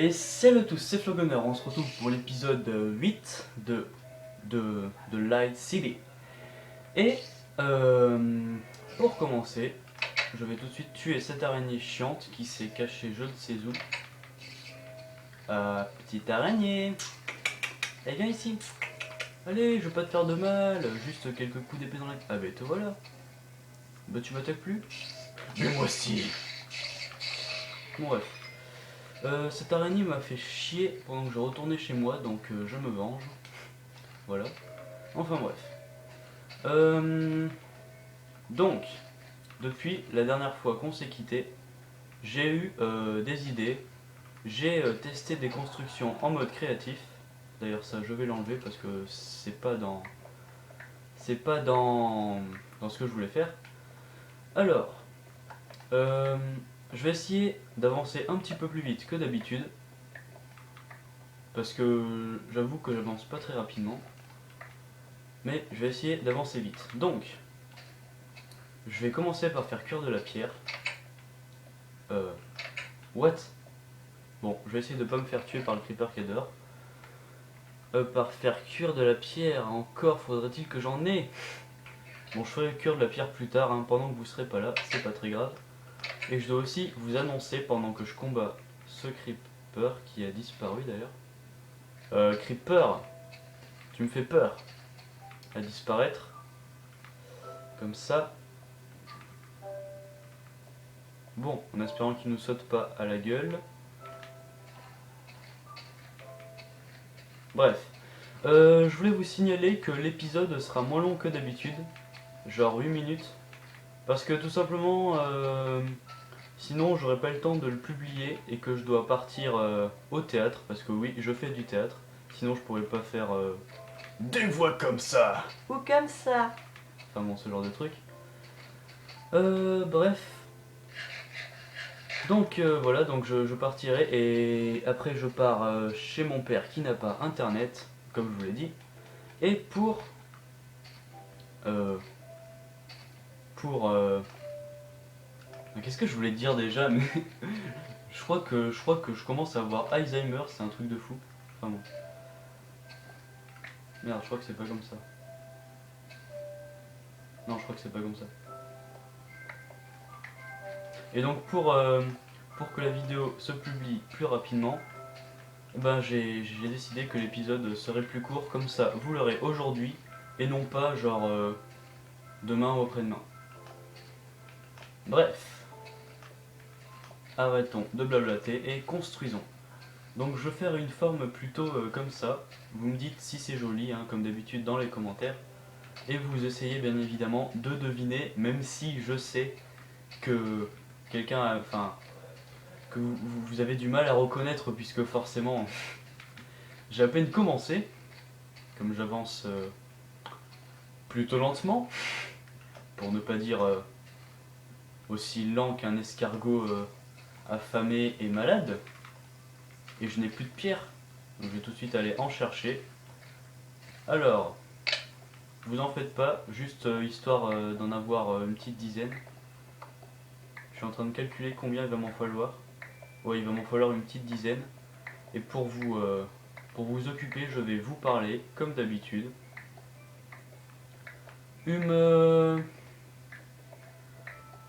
Et salut à tous, c'est Flogoner, on se retrouve pour l'épisode 8 de Light City. Et pour commencer, je vais tout de suite tuer cette araignée chiante qui s'est cachée je ne sais où. Petite araignée, elle vient ici. Allez, je veux pas te faire de mal, juste quelques coups d'épée dans la... Ah bah te voilà. Bah tu m'attaques plus. Mais moi aussi. Bon bref. Cette araignée m'a fait chier pendant que je retournais chez moi, donc je me venge. Voilà. Enfin bref. Donc, depuis la dernière fois qu'on s'est quitté, j'ai eu des idées. J'ai testé des constructions en mode créatif. D'ailleurs ça je vais l'enlever parce que c'est pas dans dans ce que je voulais faire. Alors, je vais essayer d'avancer un petit peu plus vite que d'habitude. Parce que j'avoue que j'avance pas très rapidement. Mais je vais essayer d'avancer vite. Donc, je vais commencer par faire cuire de la pierre. What? Bon, je vais essayer de pas me faire tuer par le creeper qui est dehors. Par faire cuire de la pierre, encore faudrait-il que j'en ai. Bon, je ferai cuire de la pierre plus tard, hein, pendant que vous serez pas là, c'est pas très grave. Et je dois aussi vous annoncer, pendant que je combats ce creeper, qui a disparu d'ailleurs. Creeper, tu me fais peur. À disparaître. Comme ça. Bon, en espérant qu'il nous saute pas à la gueule. Bref. Je voulais vous signaler que l'épisode sera moins long que d'habitude. Genre 8 minutes. Parce que tout simplement, sinon j'aurais pas le temps de le publier et que je dois partir au théâtre. Parce que oui, je fais du théâtre. Sinon je pourrais pas faire des voix comme ça. Ou comme ça. Enfin bon, ce genre de truc. Bref. Donc voilà, donc je partirai et après je pars chez mon père qui n'a pas internet, comme je vous l'ai dit. Et pour qu'est-ce que je voulais dire déjà, mais je crois que je commence à avoir Alzheimer, c'est un truc de fou. Enfin bon. Merde, je crois que c'est pas comme ça. Non, je crois que c'est pas comme ça. Et donc pour que la vidéo se publie plus rapidement, ben j'ai décidé que l'épisode serait plus court, comme ça vous l'aurez aujourd'hui et non pas genre demain ou après-demain. Bref, arrêtons de blablater et construisons. Donc je vais faire une forme plutôt comme ça. Vous me dites si c'est joli, hein, comme d'habitude dans les commentaires. Et vous essayez bien évidemment de deviner, même si je sais que quelqu'un, enfin, que vous avez du mal à reconnaître, puisque forcément j'ai à peine commencé, comme j'avance plutôt lentement, pour ne pas dire aussi lent qu'un escargot affamé et malade. Et je n'ai plus de pierre, donc je vais tout de suite aller en chercher. Alors, vous en faites pas, juste histoire d'en avoir une petite dizaine. Je suis en train de calculer combien il va m'en falloir. Ouais, il va m'en falloir une petite dizaine. Et pour vous occuper, je vais vous parler, comme d'habitude.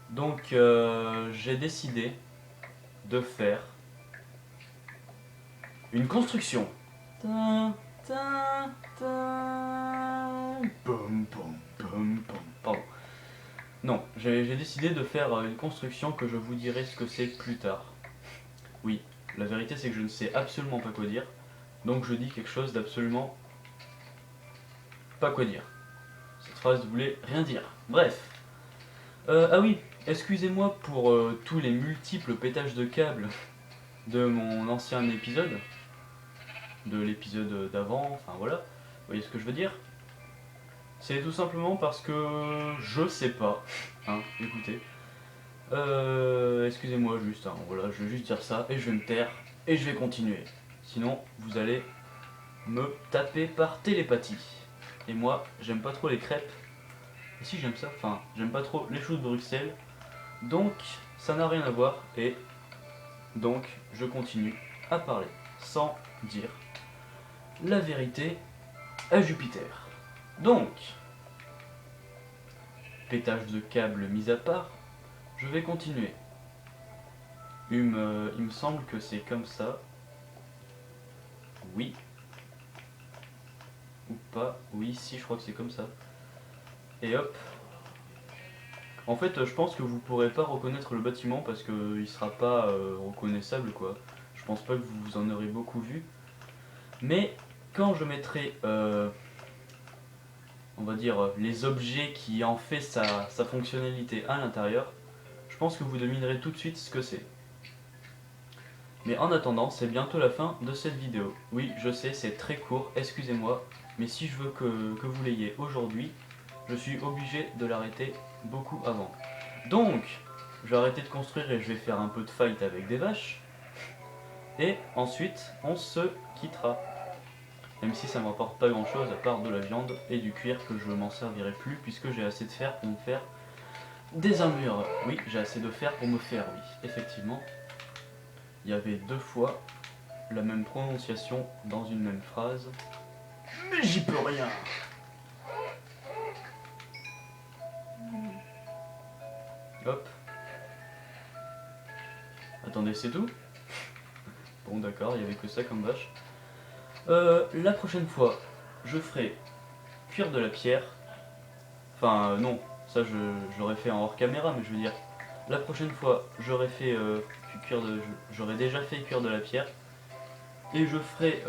Donc, j'ai décidé de faire une construction. Tin, tin, tin. Pom, pom, pom, pom. Pardon. Non, j'ai décidé de faire une construction que je vous dirai ce que c'est plus tard. Oui, la vérité c'est que je ne sais absolument pas quoi dire. Donc je dis quelque chose d'absolument pas quoi dire. Cette phrase voulait rien dire. Bref. Ah oui, excusez-moi pour tous les multiples pétages de câbles de mon ancien épisode. De l'épisode d'avant, enfin voilà. Vous voyez ce que je veux dire? C'est tout simplement parce que je sais pas. Hein, écoutez. Excusez-moi juste, hein, voilà, je vais juste dire ça et je vais me taire et je vais continuer. Sinon, vous allez me taper par télépathie. Et moi, j'aime pas trop les crêpes. Et si j'aime ça, enfin, j'aime pas trop les choux de Bruxelles. Donc, ça n'a rien à voir et donc, je continue à parler, sans dire la vérité à Jupiter. Donc, pétage de câble mis à part, je vais continuer. Il me semble que c'est comme ça. Oui. Ou pas. Oui, si, je crois que c'est comme ça. Et hop. En fait, je pense que vous pourrez pas reconnaître le bâtiment parce qu'il sera pas reconnaissable, quoi. Je pense pas que vous en aurez beaucoup vu. Mais quand je mettrai, on va dire, les objets qui en fait sa fonctionnalité à l'intérieur, je pense que vous devinerez tout de suite ce que c'est. Mais en attendant, c'est bientôt la fin de cette vidéo. Oui, je sais, c'est très court, excusez-moi, mais si je veux que vous l'ayez aujourd'hui, je suis obligé de l'arrêter beaucoup avant. Donc, je vais arrêter de construire et je vais faire un peu de fight avec des vaches. Et ensuite, on se quittera. Même si ça ne m'apporte pas grand chose à part de la viande et du cuir que je m'en servirai plus puisque j'ai assez de fer pour me faire des armures. Oui, j'ai assez de fer pour me faire, oui, effectivement. Il y avait 2 fois la même prononciation dans une même phrase. Mais j'y peux rien. Hop. Attendez, c'est tout? Bon d'accord, il n'y avait que ça comme vache. La prochaine fois, je ferai cuire de la pierre. Enfin non, ça je l'aurais fait en hors caméra, mais je veux dire, la prochaine fois, j'aurais fait j'aurais déjà fait cuire de la pierre. Et je ferai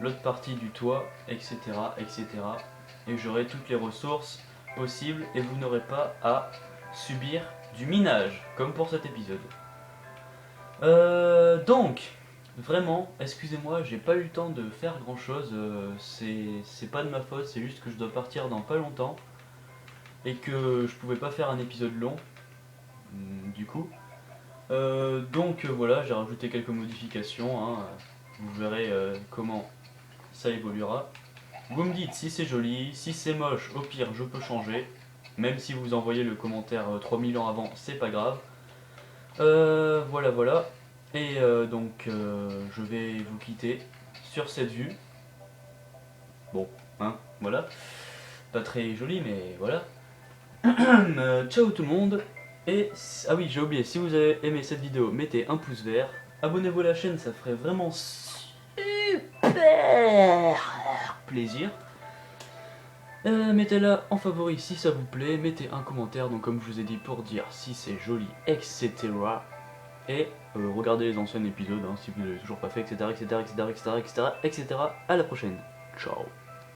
l'autre partie du toit, etc. etc. Et j'aurai toutes les ressources possibles et vous n'aurez pas à subir du minage, comme pour cet épisode. Donc, vraiment, excusez-moi, j'ai pas eu le temps de faire grand chose, c'est pas de ma faute, c'est juste que je dois partir dans pas longtemps et que je pouvais pas faire un épisode long, du coup. Donc voilà, j'ai rajouté quelques modifications, hein, vous verrez comment ça évoluera. Vous me dites si c'est joli, si c'est moche, au pire je peux changer. Même si vous envoyez le commentaire 3000 ans avant, c'est pas grave. Voilà, voilà. Et donc je vais vous quitter sur cette vue. Bon, hein, voilà. Pas très joli, mais voilà. Ciao tout le monde. Et, ah oui, j'ai oublié, si vous avez aimé cette vidéo, mettez un pouce vert. Abonnez-vous à la chaîne, ça ferait vraiment super plaisir. Mettez-la en favori si ça vous plaît, mettez un commentaire, donc comme je vous ai dit, pour dire si c'est joli, etc. Et regardez les anciens épisodes, hein, si vous ne l'avez toujours pas fait, etc. etc. etc. etc. etc. etc. À la prochaine. Ciao.